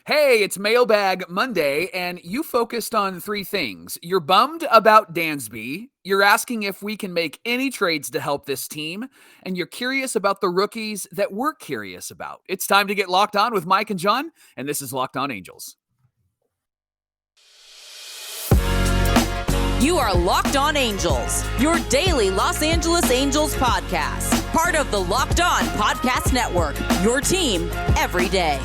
Hey, it's Mailbag Monday, and you focused on three things. You're bummed about Dansby, you're asking if we can make any trades to help this team, and you're curious about the rookies that we're curious about. It's time to get locked on with Mike and John, and this is Locked On Angels. You are Locked On Angels, your daily Los Angeles Angels podcast. Part of the Locked On Podcast Network, your team every day.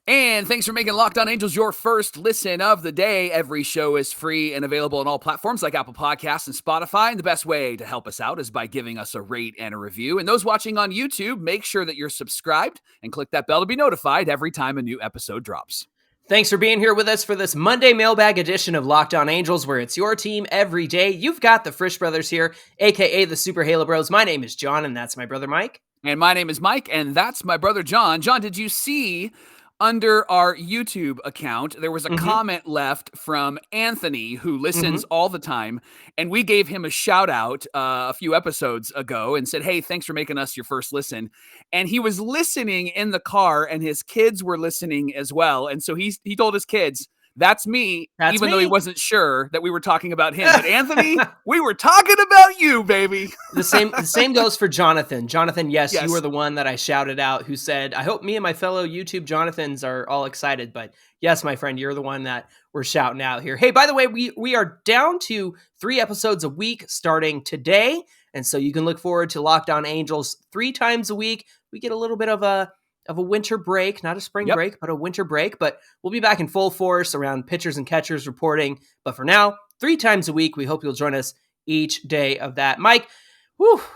And thanks for making Locked On Angels your first listen of the day. Every show is free and available on all platforms like Apple Podcasts and Spotify. And the best way to help us out is by giving us a rate and a review. And those watching on YouTube, make sure that you're subscribed and click that bell to be notified every time a new episode drops. Thanks for being here with us for this Monday mailbag edition of Locked On Angels, where it's your team every day. You've got the Frisch Brothers here, a.k.a. the Super Halo Bros. My name is John, and that's my brother Mike. And my name is Mike, and that's my brother John. John, did you see under our YouTube account, there was a comment left from Anthony, who listens all the time, and we gave him a shout out a few episodes ago and said, hey, thanks for making us your first listen. And he was listening in the car, and his kids were listening as well. And so he told his kids, that's me, even though he wasn't sure that we were talking about him. But Anthony, we were talking about you, baby. The same goes for Jonathan. Jonathan, yes, you were the one that I shouted out who said, I hope me and my fellow YouTube Jonathans are all excited. But yes, my friend, you're the one that we're shouting out here. Hey, by the way, we are down to 3 episodes a week starting today. And so you can look forward to Locked On Angels 3 times a week. We get a little bit of a winter break, not a spring break, but a winter break. But we'll be back in full force around pitchers and catchers reporting. But for now, 3 times a week. We hope you'll join us each day of that. Mike,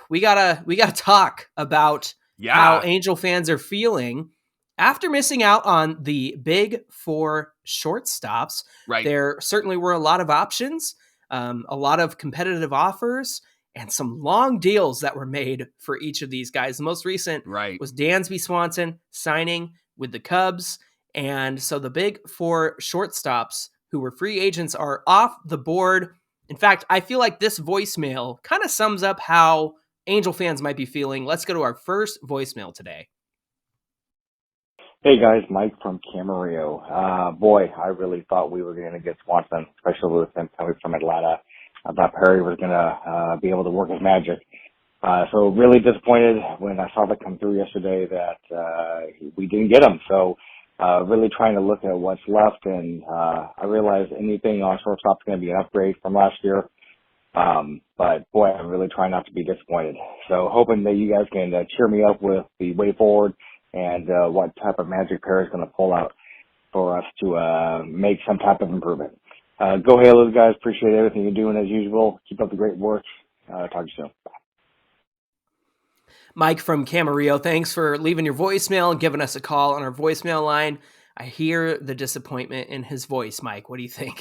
we gotta talk about how Angel fans are feeling after missing out on the big 4 shortstops. Right. There certainly were a lot of options, a lot of competitive offers, and some long deals that were made for each of these guys. The most recent was Dansby Swanson signing with the Cubs. And so the big 4 shortstops who were free agents are off the board. In fact, I feel like this voicemail kind of sums up how Angel fans might be feeling. Let's go to our first voicemail today. Hey guys, Mike from Camarillo. Boy, I really thought we were going to get Swanson, especially with him coming from Atlanta. I thought Perry was going to be able to work his magic. So really disappointed when I saw that come through yesterday that we didn't get him. So really trying to look at what's left, and I realize anything on shortstop is going to be an upgrade from last year. But boy, I'm really trying not to be disappointed. So hoping that you guys can cheer me up with the way forward and what type of magic Perry is going to pull out for us to make some type of improvement. Go Halos, guys. Appreciate everything you're doing as usual. Keep up the great work. Talk to you soon. Bye. Mike from Camarillo, thanks for leaving your voicemail and giving us a call on our voicemail line. I hear the disappointment in his voice, Mike. What do you think?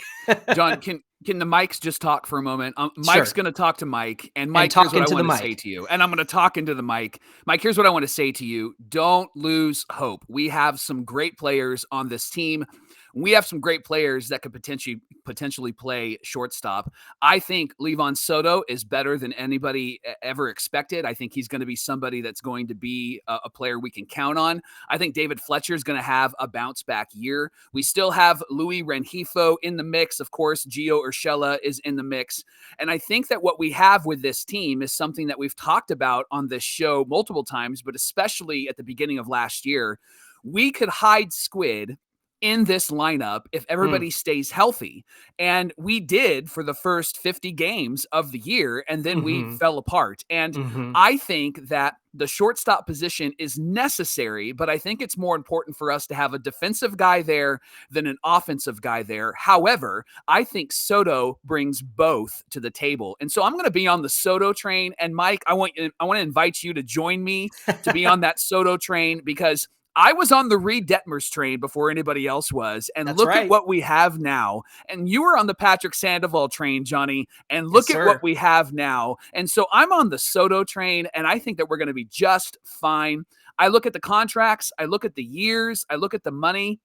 John, can the mics just talk for a moment? Mike's going to talk to Mike, and Mike, talk here's what I into want the to mic. say to you. And I'm going to talk into the mic. Mike, here's what I want to say to you. Don't lose hope. We have some great players on this team. We have some great players that could potentially play shortstop. I think Livan Soto is better than anybody ever expected. I think he's going to be somebody that's going to be a player we can count on. I think David Fletcher is going to have a bounce back year. We still have Luis Rengifo in the mix. Of course, Gio Urshela is in the mix. And I think that what we have with this team is something that we've talked about on this show multiple times, but especially at the beginning of last year. We could hide squid in this lineup if everybody stays healthy. And we did for the first 50 games of the year, and then we fell apart. And I think that the shortstop position is necessary, but I think it's more important for us to have a defensive guy there than an offensive guy there. However, I think Soto brings both to the table. And so I'm going to be on the Soto train. And Mike, I want to invite you to join me to be on that Soto train, because I was on the Reed Detmers train before anybody else was, and That's look right. at what we have now. And you were on the Patrick Sandoval train, Johnny, and look at what we have now. And so I'm on the Soto train, and I think that we're going to be just fine. I look at the contracts, I look at the years, I look at the money.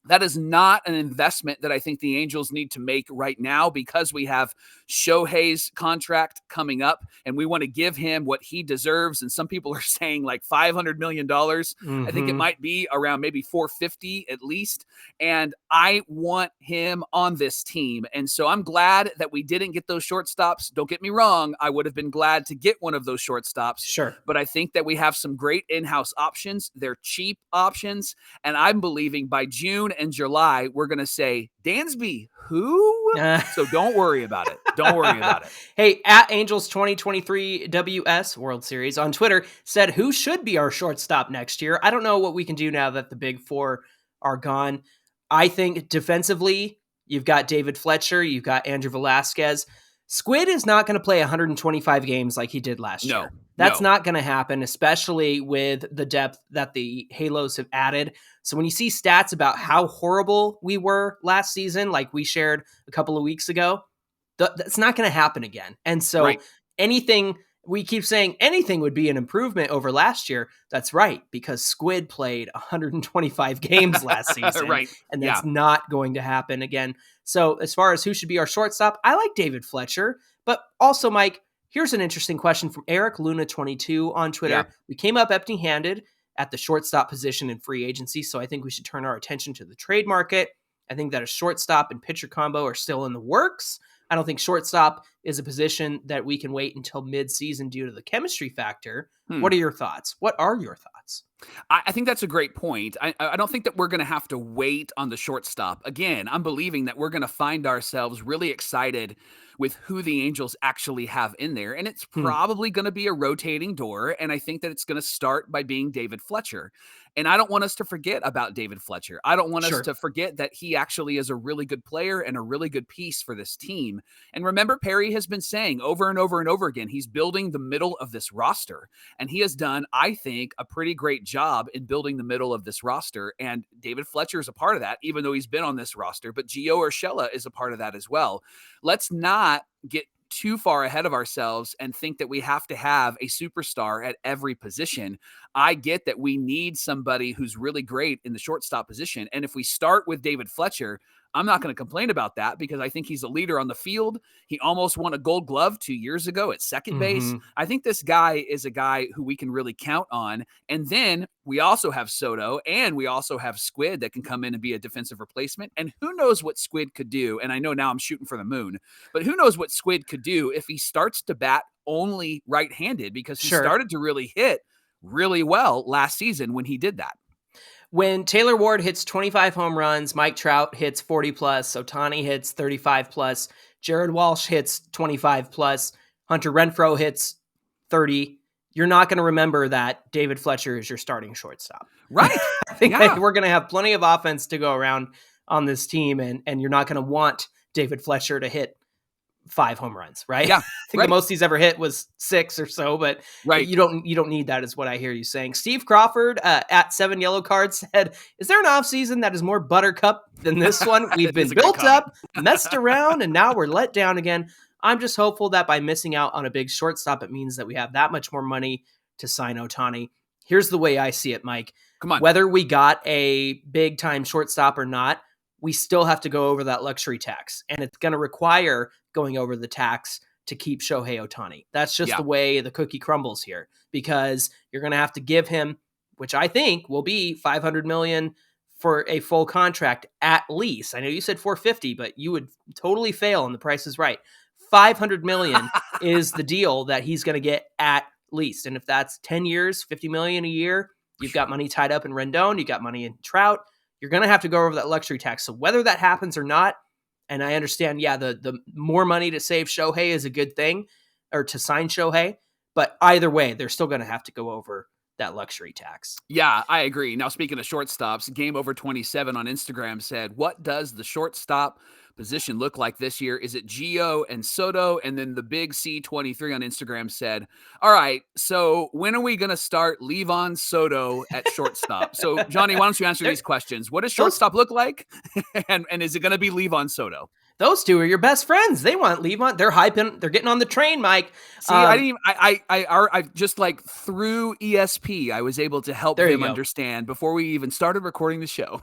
That is not an investment that I think the Angels need to make right now because we have Shohei's contract coming up and we want to give him what he deserves. And some people are saying like $500 million. I think it might be around maybe 450 at least. And I want him on this team. And so I'm glad that we didn't get those shortstops. Don't get me wrong. I would have been glad to get one of those shortstops. Sure. But I think that we have some great in-house options. They're cheap options. And I'm believing by June and July, we're going to say, Dansby, who? So don't worry about it. Don't worry about it. Hey, at Angels 2023 WS World Series on Twitter said, who should be our shortstop next year? I don't know what we can do now that the big four are gone. I think defensively, you've got David Fletcher, you've got Andrew Velasquez. Squid is not going to play 125 games like he did last year. That's not going to happen, especially with the depth that the Halos have added. So when you see stats about how horrible we were last season, like we shared a couple of weeks ago, that's not going to happen again. And so anything, we keep saying anything would be an improvement over last year. That's right, because Squid played 125 games last season. And that's not going to happen again. So as far as who should be our shortstop, I like David Fletcher. But also, Mike, here's an interesting question from Eric Luna 22 on Twitter. We came up empty-handed at the shortstop position in free agency, so I think we should turn our attention to the trade market. I think that a shortstop and pitcher combo are still in the works. I don't think shortstop is a position that we can wait until mid-season due to the chemistry factor. What are your thoughts? What are your thoughts? I think that's a great point. I don't think that we're going to have to wait on the shortstop. Again, I'm believing that we're going to find ourselves really excited with who the Angels actually have in there. And it's probably going to be a rotating door. And I think that it's going to start by being David Fletcher. And I don't want us to forget about David Fletcher. I don't want us to forget that he actually is a really good player and a really good piece for this team. And remember, Perry has been saying over and over and over again, he's building the middle of this roster. And he has done, I think, a pretty great job in building the middle of this roster. And David Fletcher is a part of that, even though he's been on this roster. But Gio Urshela is a part of that as well. Let's not get too far ahead of ourselves and think that we have to have a superstar at every position. I get that we need somebody who's really great in the shortstop position. And if we start with David Fletcher, I'm not going to complain about that because I think he's a leader on the field. He almost won a Gold Glove 2 years ago at second base. I think this guy is a guy who we can really count on. And then we also have Soto and we also have Squid that can come in and be a defensive replacement. And who knows what Squid could do? And I know now I'm shooting for the moon, but who knows what Squid could do if he starts to bat only right-handed, because he started to really hit really well last season when he did that. When Taylor Ward hits 25 home runs, Mike Trout hits 40 plus, Ohtani hits 35 plus, Jared Walsh hits 25 plus, Hunter Renfroe hits 30. You're not going to remember that David Fletcher is your starting shortstop. Right. I think we're going to have plenty of offense to go around on this team, and you're not going to want David Fletcher to hit 5 home runs, right? Yeah. I think the most he's ever hit was 6 or so, but you don't need that, is what I hear you saying. Steve Crawford at 7 Yellow Cards said, is there an offseason that is more buttercup than this one? We've been built up, messed around, and now we're let down again. I'm just hopeful that by missing out on a big shortstop, it means that we have that much more money to sign Ohtani. Here's the way I see it, Mike. Come on. Whether we got a big time shortstop or not, we still have to go over that luxury tax, and it's going to require going over the tax to keep Shohei Ohtani. That's just the way the cookie crumbles here, because you're going to have to give him, which I think will be $500 million for a full contract at least. I know you said 450, but you would totally fail, and the Price is Right. $500 million is the deal that he's going to get at least. And if that's 10 years, $50 million a year, you've got money tied up in Rendon, you got money in Trout. You're going to have to go over that luxury tax. So whether that happens or not, and I understand, the more money to save Shohei is a good thing, or to sign Shohei, but either way, they're still going to have to go over that luxury tax. Yeah, I agree. Now, speaking of shortstops, Game Over 27 on Instagram said, what does the shortstop position look like this year? Is it Gio and Soto? And then the big C23 on Instagram said, all right, so when are we going to start Levon Soto at shortstop? So, Johnny, why don't you answer these questions? What does shortstop look like? and is it going to be Levon Soto? Those two are your best friends. They want Levon. They're hyping. They're getting on the train, Mike. See, I didn't even, I just like through ESP, I was able to help them understand before we even started recording the show.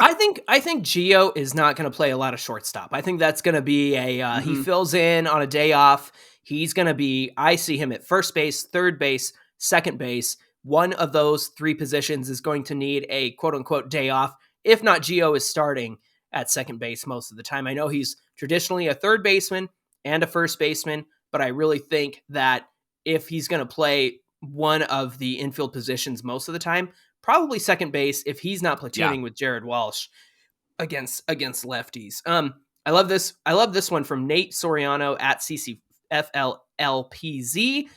I think Gio is not going to play a lot of shortstop. I think that's going to be he fills in on a day off. He's going to be, I see him at first base, third base, second base. One of those three positions is going to need a quote unquote day off. If not, Gio is starting at second base most of the time. I know he's traditionally a third baseman and a first baseman, but I really think that if he's going to play one of the infield positions most of the time, probably second base if he's not platooning with Jared Walsh against lefties. I love this. I love this one from Nate Soriano at CCFLLPZ.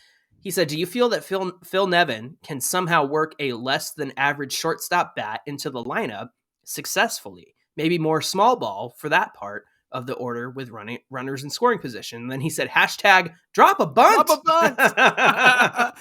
He said, do you feel that Phil Nevin can somehow work a less than average shortstop bat into the lineup successfully? Maybe more small ball for that part of the order with runners in scoring position. And then he said, hashtag drop a bunt. Drop a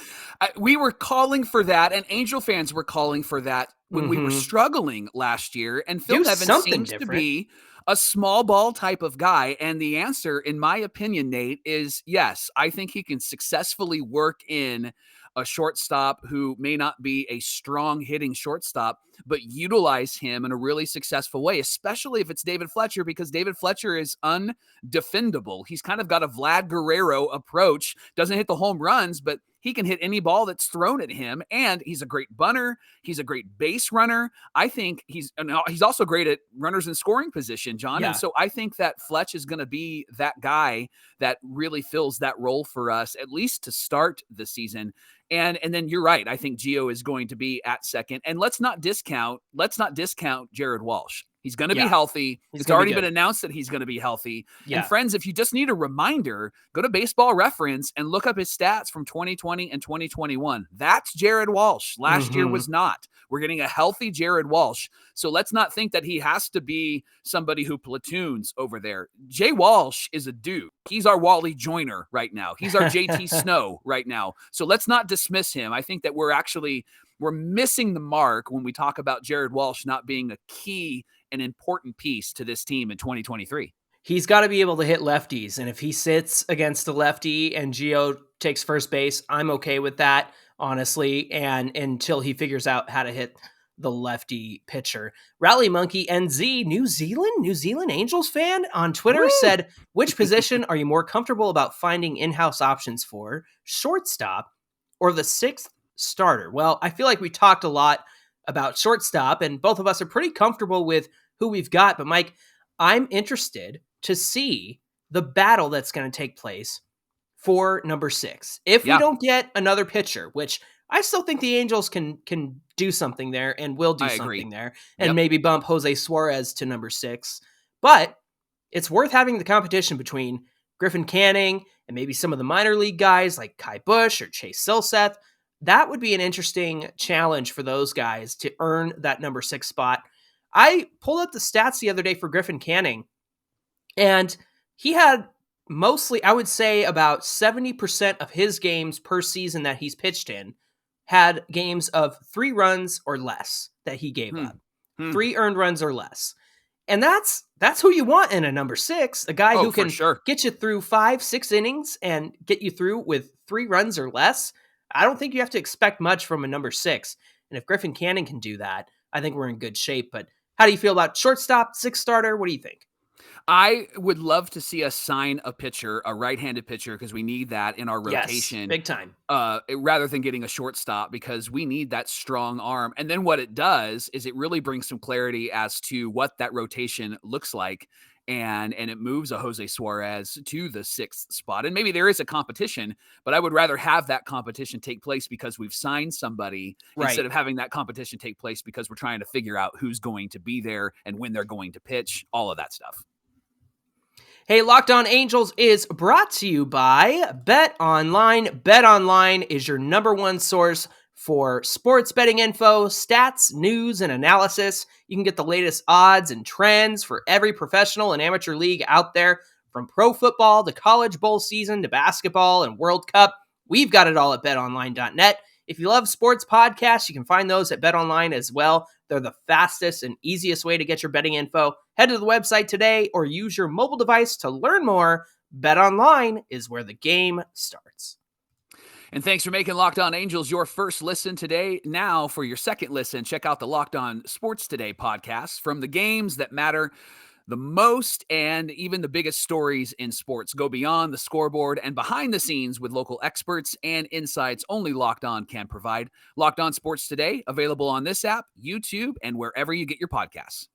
bunt. We were calling for that, and Angel fans were calling for that when we were struggling last year. And Phil Nevin seems to be a small ball type of guy. And the answer, in my opinion, Nate, is yes. I think he can successfully work in a shortstop who may not be a strong hitting shortstop, but utilize him in a really successful way, especially if it's David Fletcher, because David Fletcher is undefendable. He's kind of got a Vlad Guerrero approach, doesn't hit the home runs, but he can hit any ball that's thrown at him, and he's a great bunter. He's a great base runner. I think he's also great at runners in scoring position, John. Yeah. And so I think that Fletch is going to be that guy that really fills that role for us, at least to start the season. And then you're right. I think Gio is going to be at second. And let's not discount Jared Walsh. He's going to be healthy. It's already been announced that he's going to be healthy. Yeah. And friends, if you just need a reminder, go to Baseball Reference and look up his stats from 2020 and 2021. That's Jared Walsh. Last year was not. We're getting a healthy Jared Walsh. So let's not think that he has to be somebody who platoons over there. Jay Walsh is a dude. He's our Wally Joyner right now. He's our JT Snow right now. So let's not dismiss him. I think that we're missing the mark when we talk about Jared Walsh not being a key and important piece to this team in 2023. He's got to be able to hit lefties. And if he sits against a lefty and Gio takes first base, I'm okay with that, honestly. And until he figures out how to hit the lefty pitcher. Rally Monkey NZ, New Zealand Angels fan on Twitter said, which position are you more comfortable about finding in-house options for, shortstop or the sixth starter? Well, I feel like we talked a lot about shortstop, and both of us are pretty comfortable with who we've got. But Mike, I'm interested to see the battle that's going to take place for number 6. If we don't get another pitcher, which I still think the Angels can do something there and will do something there, and maybe bump Jose Suarez to number 6. But it's worth having the competition between Griffin Canning and maybe some of the minor league guys like Kai Busch or Chase Silseth. That would be an interesting challenge for those guys to earn that number 6 spot. I pulled up the stats the other day for Griffin Canning, and he had mostly, I would say about 70% of his games per season that he's pitched in had games of 3 runs or less that he gave up. 3 earned runs or less. And that's who you want in a number 6, a guy who can get you through 5-6 innings and get you through with 3 runs or less. I don't think you have to expect much from a number 6. And if Griffin Canning can do that, I think we're in good shape. But how do you feel about shortstop, 6th starter? What do you think? I would love to see us sign a pitcher, a right-handed pitcher, because we need that in our rotation. Yes, big time. Rather than getting a shortstop, because we need that strong arm. And then what it does is it really brings some clarity as to what that rotation looks like. And it moves a Jose Suarez to the 6th spot. And maybe there is a competition, but I would rather have that competition take place because we've signed somebody instead of having that competition take place because we're trying to figure out who's going to be there and when they're going to pitch, all of that stuff. Hey, Locked On Angels is brought to you by Bet Online. Bet Online is your number one source for sports betting info, stats, news, and analysis. You can get the latest odds and trends for every professional and amateur league out there, from pro football to college bowl season to basketball and World Cup. We've got it all at betonline.net. If you love sports podcasts, you can find those at BetOnline as well. They're the fastest and easiest way to get your betting info. Head to the website today or use your mobile device to learn more. BetOnline is where the game starts. And thanks for making Locked On Angels your first listen today. Now, for your second listen, check out the Locked On Sports Today podcast. From the games that matter the most and even the biggest stories in sports, go beyond the scoreboard and behind the scenes with local experts and insights only Locked On can provide. Locked On Sports Today, available on this app, YouTube, and wherever you get your podcasts.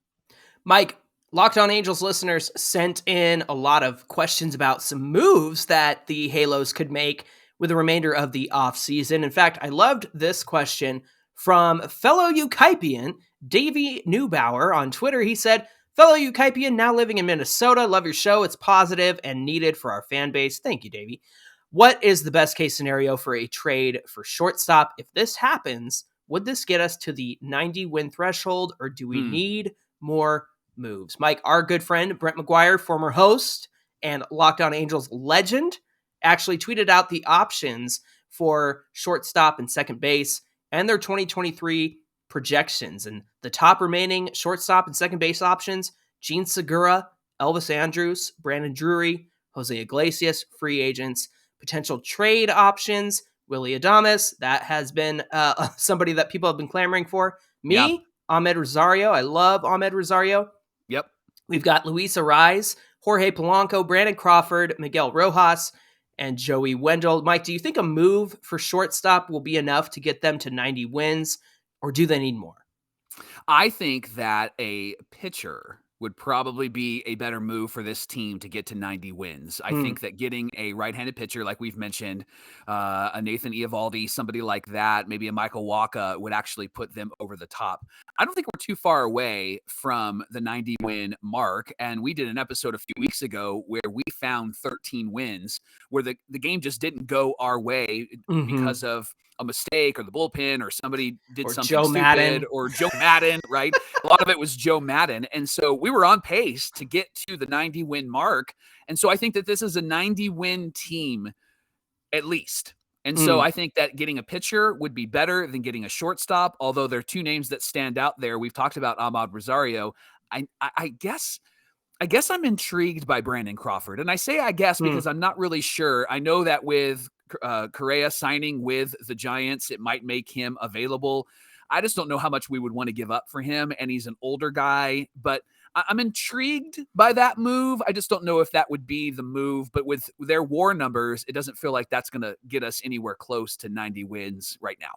Mike, Locked On Angels listeners sent in a lot of questions about some moves that the Halos could make with the remainder of the offseason. In fact, I loved this question from fellow Eukypian, Davey Neubauer on Twitter. He said, fellow Eukypian, now living in Minnesota, love your show. It's positive and needed for our fan base. Thank you, Davey. What is the best case scenario for a trade for shortstop? If this happens, would this get us to the 90 win threshold, or do we need more moves? Mike, our good friend Brent McGuire, former host and Locked On Angels legend, actually tweeted out the options for shortstop and second base and their 2023 projections. And the top remaining shortstop and second base options: Gene Segura, Elvis Andrus, Brandon Drury, Jose Iglesias, free agents. Potential trade options: Willy Adames, that has been somebody that people have been clamoring for. Ahmed Rosario, I love Ahmed Rosario. Yep. We've got Luis Ariz, Jorge Polanco, Brandon Crawford, Miguel Rojas, and Joey Wendell. Mike, do you think a move for shortstop will be enough to get them to 90 wins, or do they need more? I think that a pitcher would probably be a better move for this team to get to 90 wins. I think that getting a right-handed pitcher, like we've mentioned, a Nathan Eovaldi, somebody like that, maybe a Michael Wacha, would actually put them over the top. I don't think we're too far away from the 90-win mark, and we did an episode a few weeks ago where we found 13 wins, where the game just didn't go our way because of a mistake or the bullpen or somebody did something Joe stupid Madden. or Joe Madden, right? A lot of it was Joe Madden. And so we were on pace to get to the 90-win mark. And so I think that this is a 90-win team at least. And so I think that getting a pitcher would be better than getting a shortstop, although there are two names that stand out there. We've talked about Ahmad Rosario. I guess I'm intrigued by Brandon Crawford. And I say I guess because I'm not really sure. I know that with Correa signing with the Giants, it might make him available. I just don't know how much we would want to give up for him, and he's an older guy, but I'm intrigued by that move. I just don't know if that would be the move, but with their WAR numbers, it doesn't feel like that's going to get us anywhere close to 90 wins right now.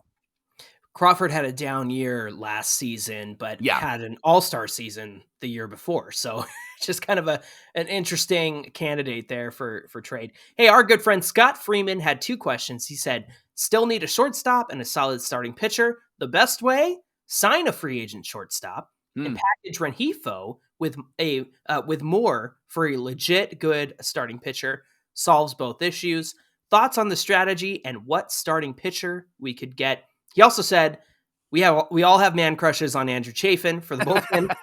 Crawford had a down year last season, but had an all-star season the year before. So just kind of an interesting candidate there for trade. Hey, our good friend Scott Freeman had two questions. He said, still need a shortstop and a solid starting pitcher. The best way? Sign a free agent shortstop and package Rengifo with more for a legit good starting pitcher. Solves both issues. Thoughts on the strategy and what starting pitcher we could get. He also said, we all have man crushes on Andrew Chafin for the bullpen.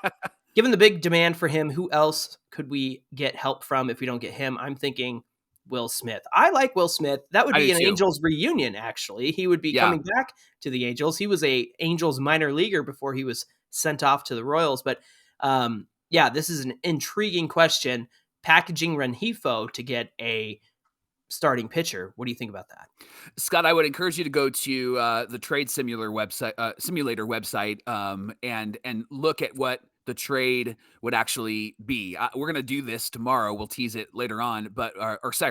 Given the big demand for him, who else could we get help from if we don't get him? I'm thinking Will Smith. I like Will Smith. That would be an Angels reunion, actually. He would be coming back to the Angels. He was a Angels minor leaguer before he was sent off to the Royals. But this is an intriguing question. Packaging Rengifo to get a starting pitcher. What do you think about that? Scott, I would encourage you to go to the trade simulator website and look at what the trade would actually be. We're going to do this tomorrow. We'll tease it later on, but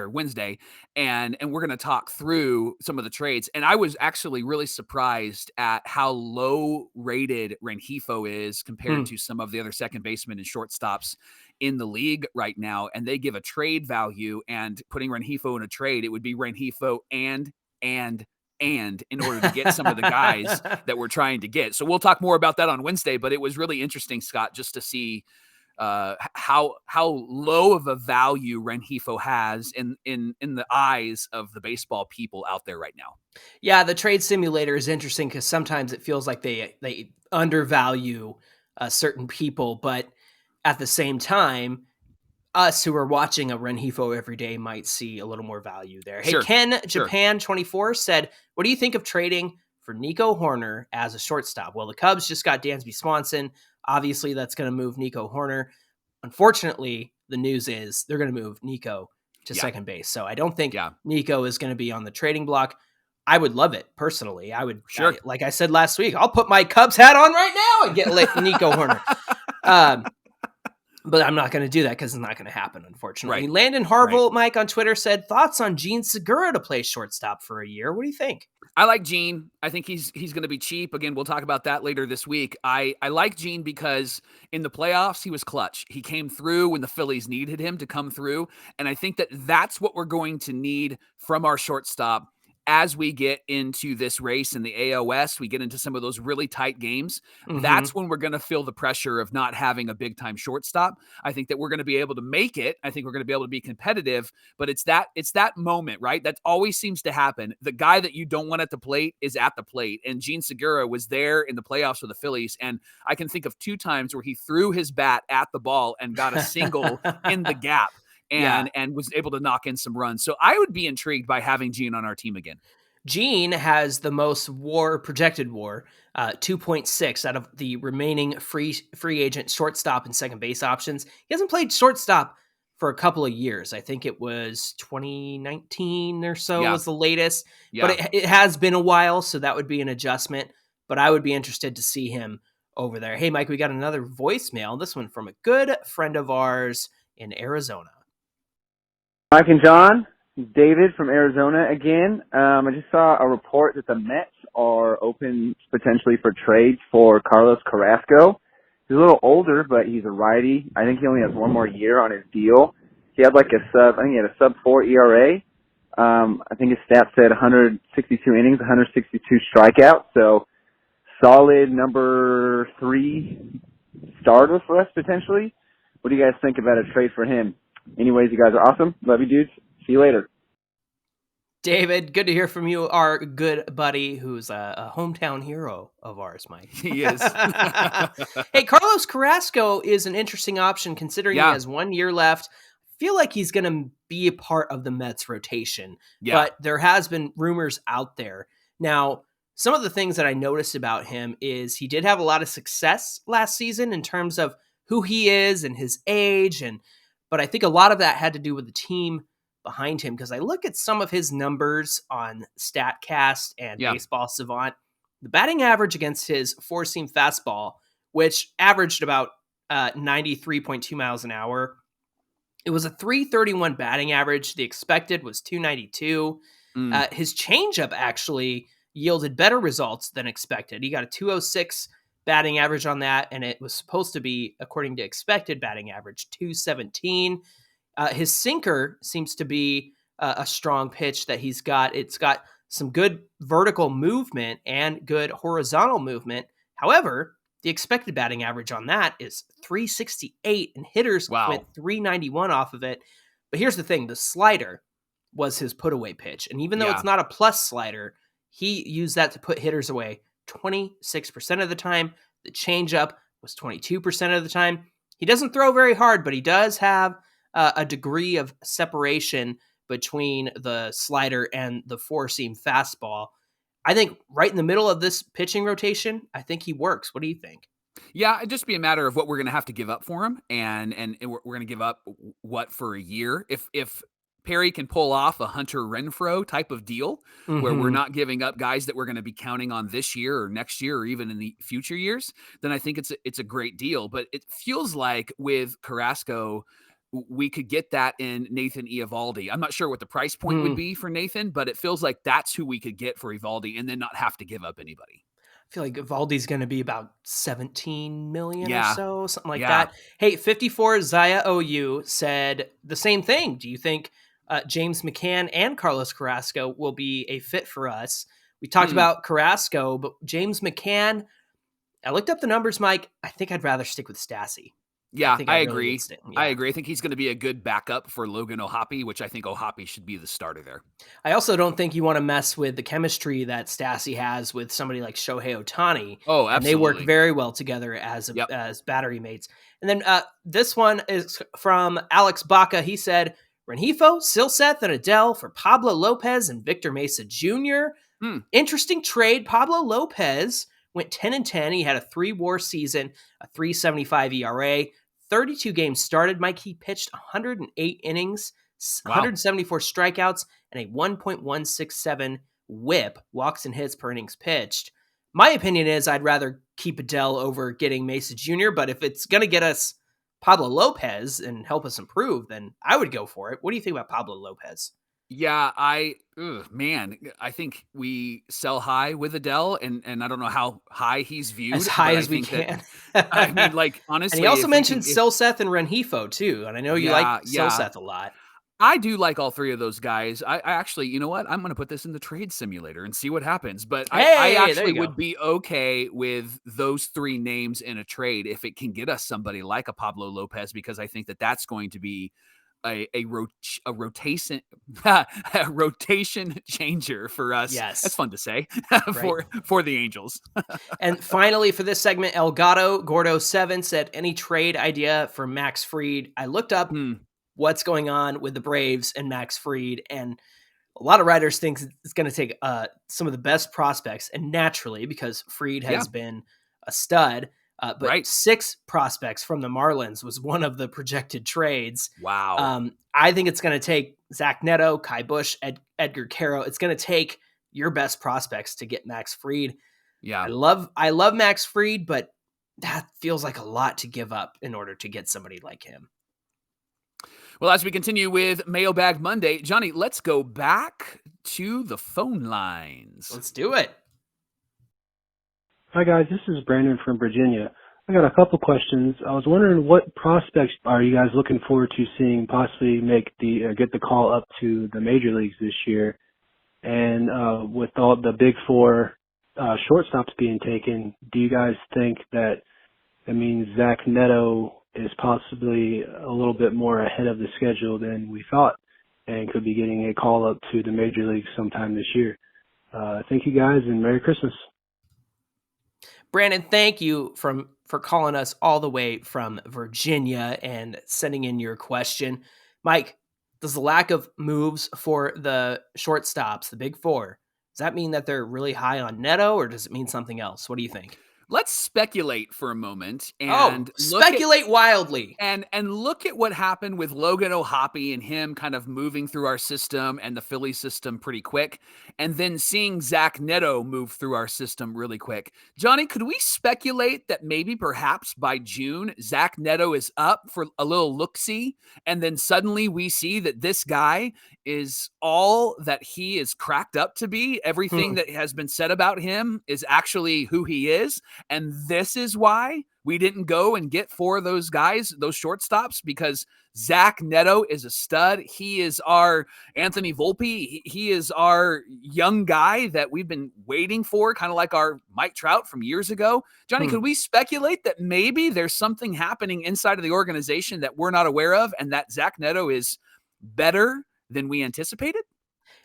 Wednesday, and we're going to talk through some of the trades. And I was actually really surprised at how low rated Rengifo is compared to some of the other second basemen and shortstops in the league right now. And they give a trade value, and putting Rengifo in a trade, it would be Rengifo and in order to get some of the guys that we're trying to get. So we'll talk more about that on Wednesday, but it was really interesting, Scott, just to see how low of a value Rengifo has in the eyes of the baseball people out there right now. Yeah, the trade simulator is interesting because sometimes it feels like they undervalue certain people, but at the same time, us who are watching a Rengifo every day might see a little more value there. Hey, Ken Japan 24 said, what do you think of trading for Nico Hoerner as a shortstop? Well, the Cubs just got Dansby Swanson. Obviously, that's going to move Nico Hoerner. Unfortunately, the news is they're going to move Nico to second base. So I don't think Nico is going to be on the trading block. I would love it personally. I would, Sure. like I said last week, I'll put my Cubs hat on right now and get Nico Horner. But I'm not going to do that because it's not going to happen, unfortunately. Right. Landon Harville, Mike, on Twitter said, thoughts on Gene Segura to play shortstop for a year. What do you think? I like Gene. I think he's going to be cheap. Again, we'll talk about that later this week. I like Gene because in the playoffs, he was clutch. He came through when the Phillies needed him to come through. And I think that that's what we're going to need from our shortstop as we get into this race in the AOS. We get into some of those really tight games. Mm-hmm. That's when we're going to feel the pressure of not having a big time shortstop. I think that we're going to be able to make it. I think we're going to be able to be competitive, but it's that moment, right? That always seems to happen. The guy that you don't want at the plate is at the plate. And Gene Segura was there in the playoffs for the Phillies. And I can think of 2 times where he threw his bat at the ball and got a single in the gap. And was able to knock in some runs. So I would be intrigued by having Gene on our team again. Gene has the most projected WAR, 2.6 out of the remaining free agent shortstop and second base options. He hasn't played shortstop for a couple of years. I think it was 2019 or so was the latest. Yeah. But it has been a while, so that would be an adjustment. But I would be interested to see him over there. Hey, Mike, we got another voicemail. This one from a good friend of ours in Arizona. Mike and John, David from Arizona again. I just saw a report that the Mets are open potentially for trades for Carlos Carrasco. He's a little older, but he's a righty. I think he only has 1 more year on his deal. He had a sub 4 ERA. I think his stats said 162 innings, 162 strikeouts. So solid number 3 starter for us potentially. What do you guys think about a trade for him? Anyways, you guys are awesome. Love you, dudes. See you later. David, good to hear from you, our good buddy who's a hometown hero of ours, Mike. He is. Hey, Carlos Carrasco is an interesting option considering he has 1 year left. I feel like he's going to be a part of the Mets rotation, but there has been rumors out there. Now, some of the things that I noticed about him is he did have a lot of success last season in terms of who he is and his age, but I think a lot of that had to do with the team behind him, because I look at some of his numbers on StatCast and Baseball Savant. The batting average against his four-seam fastball, which averaged about 93.2 miles an hour, it was a 331 batting average. The expected was 292. His changeup actually yielded better results than expected. He got a 206 batting average on that, and it was supposed to be, according to expected batting average, 217. His sinker seems to be a strong pitch that he's got. It's got some good vertical movement and good horizontal movement. However, the expected batting average on that is 368, and hitters went 391 off of it. But here's the thing. The slider was his put-away pitch. And even though it's not a plus slider, he used that to put hitters away 26% of the time. The changeup was 22% of the time. He doesn't throw very hard, but he does have a degree of separation between the slider and the four-seam fastball. I think right in the middle of this pitching rotation, I think he works. What do you think? Yeah, it'd just be a matter of what we're going to have to give up for him, and we're going to give up what for a year. If Perry can pull off a Hunter Renfroe type of deal where we're not giving up guys that we're going to be counting on this year or next year or even in the future years, then I think it's a great deal. But it feels like with Carrasco, we could get that in Nathan Eovaldi. I'm not sure what the price point would be for Nathan, but it feels like that's who we could get for Eovaldi and then not have to give up anybody. I feel like Eovaldi's going to be about 17 million or so, something like that. Hey, 54 Zaya OU said the same thing. Do you think James McCann and Carlos Carrasco will be a fit for us? We talked about Carrasco, but James McCann, I looked up the numbers, Mike. I think I'd rather stick with Stassi. Yeah, I agree. I agree. I think he's going to be a good backup for Logan O'Hoppe, which I think O'Hoppe should be the starter there. I also don't think you want to mess with the chemistry that Stassi has with somebody like Shohei Ohtani. Oh, absolutely. And they work very well together as battery mates. And then this one is from Alex Baca. He said, Rengifo, Silseth, and Adele for Pablo Lopez and Victor Mesa Jr. Interesting trade. Pablo Lopez went 10-10. He had a 3-WAR season, a 3.75 ERA, 32 games started. Mike, he pitched 108 innings, 174 strikeouts, and a 1.167 whip, walks and hits per innings pitched. My opinion is I'd rather keep Adele over getting Mesa Jr., but if it's going to get us Pablo Lopez and help us improve, then I would go for it. What do you think about Pablo Lopez? Yeah, I think we sell high with Adele, and I don't know how high he's viewed. As high but as I we think can. I mean, like, honestly, and he also if we mentioned can, Silseth and Rengifo too, and I know you like Silseth a lot. I do like all three of those guys. I actually, you know what? I'm going to put this in the trade simulator and see what happens. But I actually would be okay with those three names in a trade if it can get us somebody like a Pablo Lopez, because I think that that's going to be a rotation a rotation changer for us. Yes, that's fun to say right. for the Angels. And finally, for this segment, Elgato Gordo 7 said, any trade idea for Max Fried? I looked up what's going on with the Braves and Max Fried, and a lot of writers think it's going to take some of the best prospects, and naturally, because Fried has been a stud, but 6 prospects from the Marlins was one of the projected trades. Wow. I think it's going to take Zach Neto, Kai Busch, Edgar Caro. It's going to take your best prospects to get Max Fried. Yeah. I love Max Fried, but that feels like a lot to give up in order to get somebody like him. Well, as we continue with Mailbag Monday, Johnny, let's go back to the phone lines. Let's do it. Hi, guys. This is Brandon from Virginia. I got a couple questions. I was wondering, what prospects are you guys looking forward to seeing possibly get the call up to the major leagues this year? And with all the big 4 shortstops being taken, do you guys think that it means Zach Neto is possibly a little bit more ahead of the schedule than we thought and could be getting a call up to the major leagues sometime this year? Thank you, guys, and Merry Christmas. Brandon, thank you for calling us all the way from Virginia and sending in your question. Mike, does the lack of moves for the shortstops, the big 4, does that mean that they're really high on Neto, or does it mean something else? What do you think? Let's speculate for a moment and speculate wildly. And look at what happened with Logan O'Hoppe and him kind of moving through our system and the Philly system pretty quick, and then seeing Zach Neto move through our system really quick. Johnny, could we speculate that maybe perhaps by June, Zach Neto is up for a little look-see, and then suddenly we see that this guy is all that he is cracked up to be? Everything that has been said about him is actually who he is. And this is why we didn't go and get 4 of those guys, those shortstops, because Zach Neto is a stud. He is our Anthony Volpe. He is our young guy that we've been waiting for, kind of like our Mike Trout from years ago. Johnny, could we speculate that maybe there's something happening inside of the organization that we're not aware of, and that Zach Neto is better than we anticipated?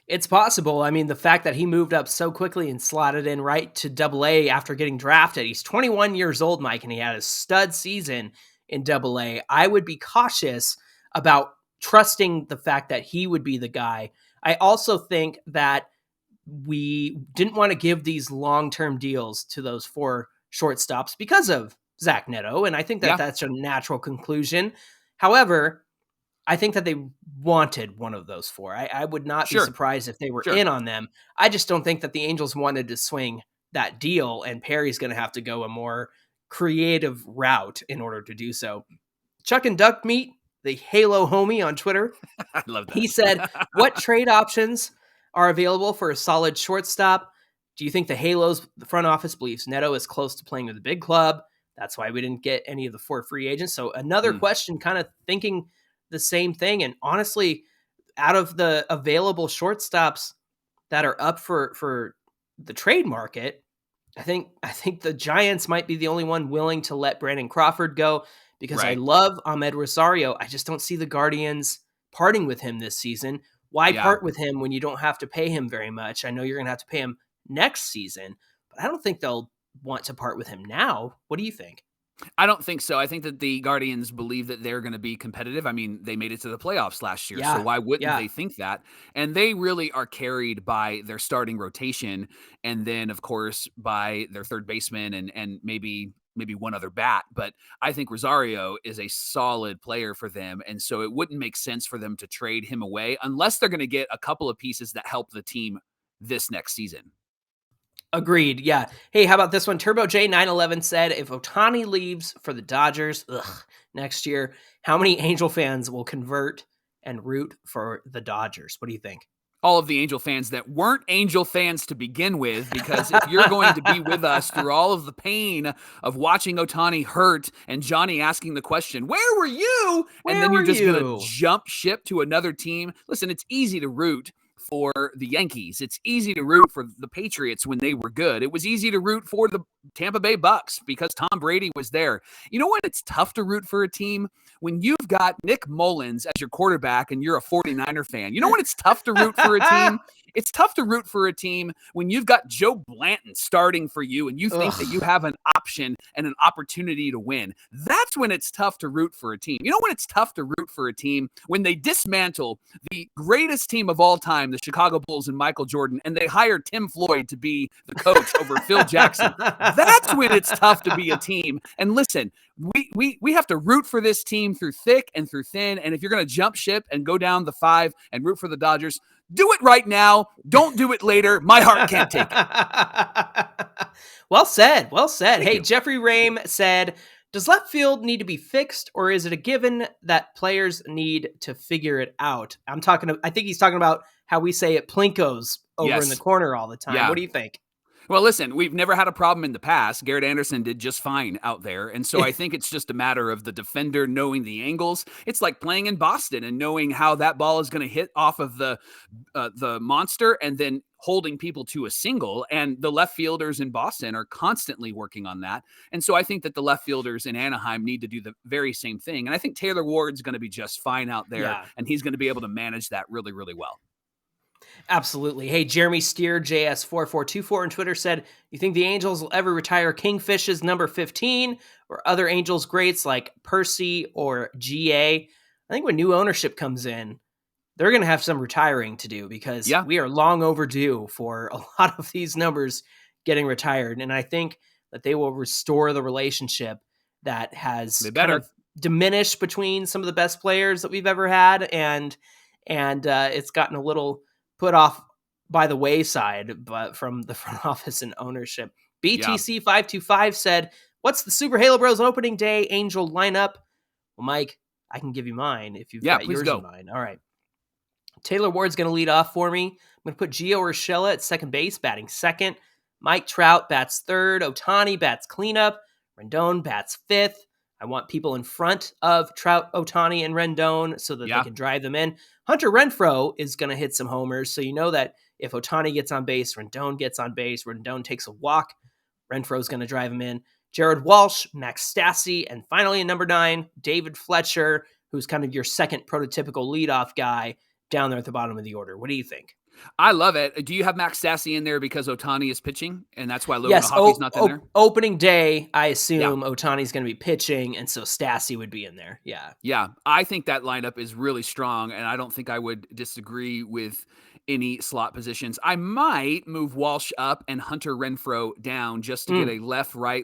It's possible. I mean, the fact that he moved up so quickly and slotted in right to Double-A after getting drafted. He's 21 years old, Mike, and he had a stud season in Double-A. I would be cautious about trusting the fact that he would be the guy. I also think that we didn't want to give these long-term deals to those 4 shortstops because of Zach Neto, and I think that that's a natural conclusion. However, I think that they wanted one of those 4. I would not be surprised if they were in on them. I just don't think that the Angels wanted to swing that deal, and Perry's going to have to go a more creative route in order to do so. Chuck and Duck Meat, the Halo homie on Twitter, I love that. He said, what trade options are available for a solid shortstop? Do you think the front office believes Neto is close to playing with a big club? That's why we didn't get any of the 4 free agents. So another question, kind of thinking the same thing. And honestly, out of the available shortstops that are up for the trade market, I think the Giants might be the only one willing to let Brandon Crawford go, because I love Ahmed Rosario. I just don't see the Guardians parting with him this season. Why part with him when you don't have to pay him very much? I know you're going to have to pay him next season, but I don't think they'll want to part with him now. What do you think? I don't think so. I think that the Guardians believe that they're going to be competitive. I mean, they made it to the playoffs last year, so why wouldn't they think that? And they really are carried by their starting rotation, and then, of course, by their third baseman and maybe one other bat. But I think Rosario is a solid player for them, and so it wouldn't make sense for them to trade him away unless they're going to get a couple of pieces that help the team this next season. Agreed. Yeah. Hey, how about this one? Turbo J911 said, if Ohtani leaves for the Dodgers next year, how many Angel fans will convert and root for the Dodgers? What do you think? All of the Angel fans that weren't Angel fans to begin with, because if you're going to be with us through all of the pain of watching Ohtani hurt and Johnny asking the question, where were you? And then you're just going to jump ship to another team. Listen, it's easy to root for the Yankees. It's easy to root for the Patriots when they were good. It was easy to root for the Tampa Bay Bucks because Tom Brady was there. You know what? It's tough to root for a team when you've got Nick Mullins as your quarterback and you're a 49er fan. You know what? It's tough to root for a team. It's tough to root for a team when you've got Joe Blanton starting for you and you think that you have an option and an opportunity to win. That's when it's tough to root for a team. You know when it's tough to root for a team? When they dismantle the greatest team of all time, the Chicago Bulls and Michael Jordan, and they hire Tim Floyd to be the coach over Phil Jackson. That's when it's tough to be a team. And listen, we have to root for this team through thick and through thin. And if you're going to jump ship and go down the 5 and root for the Dodgers, do it right now. Don't do it later. My heart can't take it. Well said. Well said. Thank Hey, you. Jeffrey Rame said, does left field need to be fixed, or is it a given that players need to figure it out? I think he's talking about how we say it Plinko's over in the corner all the time. Yeah. What do you think? Well, listen, we've never had a problem in the past. Garrett Anderson did just fine out there. And so I think it's just a matter of the defender knowing the angles. It's like playing in Boston and knowing how that ball is going to hit off of the monster and then holding people to a single. And the left fielders in Boston are constantly working on that. And so I think that the left fielders in Anaheim need to do the very same thing. And I think Taylor Ward's going to be just fine out there, and he's going to be able to manage that really, really well. Absolutely. Hey, Jeremy Steer, JS4424 on Twitter said, you think the Angels will ever retire Kingfish's number 15 or other Angels greats like Percy or GA? I think when new ownership comes in, they're going to have some retiring to do because we are long overdue for a lot of these numbers getting retired. And I think that they will restore the relationship that has kind of diminished between some of the best players that we've ever had. And it's gotten a little put off by the wayside, but from the front office and ownership. BTC525 said, what's the Super Halo Bros opening day Angel lineup? Well, Mike, I can give you mine if you've got yours in mind. All right. Taylor Ward's going to lead off for me. I'm going to put Gio Urshela at second base, batting second. Mike Trout bats third. Ohtani bats cleanup. Rendon bats fifth. I want people in front of Trout, Ohtani, and Rendon so that they can drive them in. Hunter Renfroe is going to hit some homers, so you know that if Ohtani gets on base, Rendon gets on base, Rendon takes a walk, Renfroe's going to drive him in. Jared Walsh, Max Stassi, and finally in number 9, David Fletcher, who's kind of your second prototypical leadoff guy down there at the bottom of the order. What do you think? I love it. Do you have Max Stassi in there because Ohtani is pitching, and that's why Logan O'Hoppy's not in there? Opening day, I assume Ohtani's going to be pitching, and so Stassi would be in there. Yeah. I think that lineup is really strong, and I don't think I would disagree with any slot positions. I might move Walsh up and Hunter Renfroe down just to get a left, right.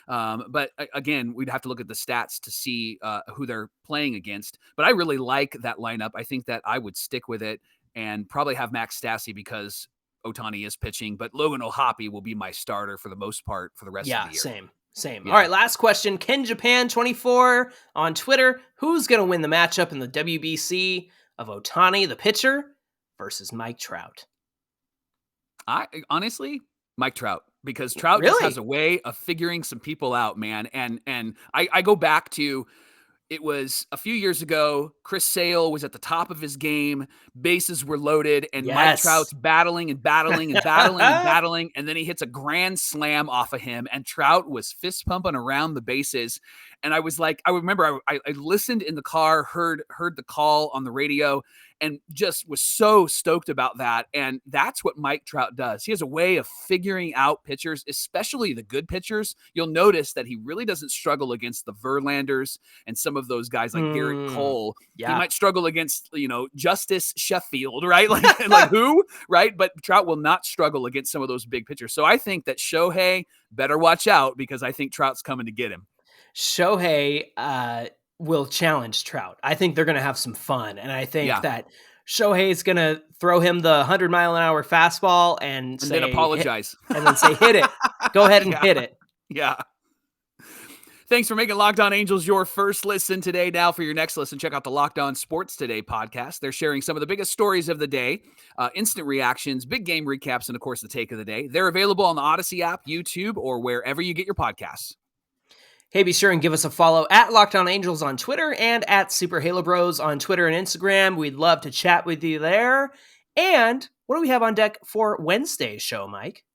But again, we'd have to look at the stats to see who they're playing against. But I really like that lineup. I think that I would stick with it and probably have Max Stassi because Ohtani is pitching, but Logan O'Hoppy will be my starter for the most part for the rest of the year. Same. All right, last question. Ken Japan 24 on Twitter. Who's going to win the matchup in the WBC of Ohtani, the pitcher, versus Mike Trout? I honestly, Mike Trout, because Trout just has a way of figuring some people out, man. And I go back to, it was a few years ago. Chris Sale was at the top of his game. Bases were loaded, and Mike Trout's battling, and then he hits a grand slam off of him, and Trout was fist pumping around the bases. And I was like, I remember I listened in the car, heard the call on the radio, and just was so stoked about that. And that's what Mike Trout does. He has a way of figuring out pitchers, especially the good pitchers. You'll notice that he really doesn't struggle against the Verlanders and some of those guys like Garrett Cole. He might struggle against, Justice Sheffield, right? Like who, right? But Trout will not struggle against some of those big pitchers. So I think that Shohei better watch out because I think Trout's coming to get him. Shohei will challenge Trout. I think they're going to have some fun. And I think that Shohei's going to throw him the 100-mile-an-hour fastball and say, then apologize. And then say, hit it. Go ahead and hit it. Yeah. Thanks for making Locked On Angels your first listen today. Now for your next listen, check out the Locked On Sports Today podcast. They're sharing some of the biggest stories of the day, instant reactions, big game recaps, and of course the take of the day. They're available on the Odyssey app, YouTube, or wherever you get your podcasts. Hey, be sure and give us a follow at Locked On Angels on Twitter and at Super Halo Bros on Twitter and Instagram. We'd love to chat with you there. And what do we have on deck for Wednesday's show, Mike?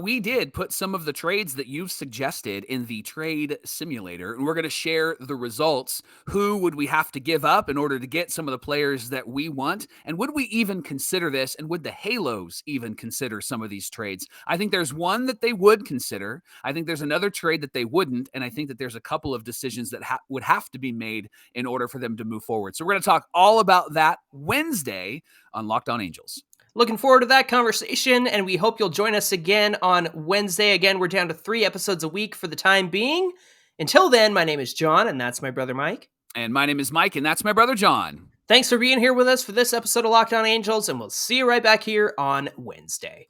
We did put some of the trades that you've suggested in the trade simulator, and we're going to share the results. Who would we have to give up in order to get some of the players that we want? And would we even consider this? And would the Halos even consider some of these trades? I think there's one that they would consider. I think there's another trade that they wouldn't. And I think that there's a couple of decisions that would have to be made in order for them to move forward. So we're going to talk all about that Wednesday on Locked On Angels. Looking forward to that conversation, and we hope you'll join us again on Wednesday. Again, we're down to 3 episodes a week for the time being. Until then, my name is John, and that's my brother Mike. And my name is Mike, and that's my brother John. Thanks for being here with us for this episode of Locked On Angels, and we'll see you right back here on Wednesday.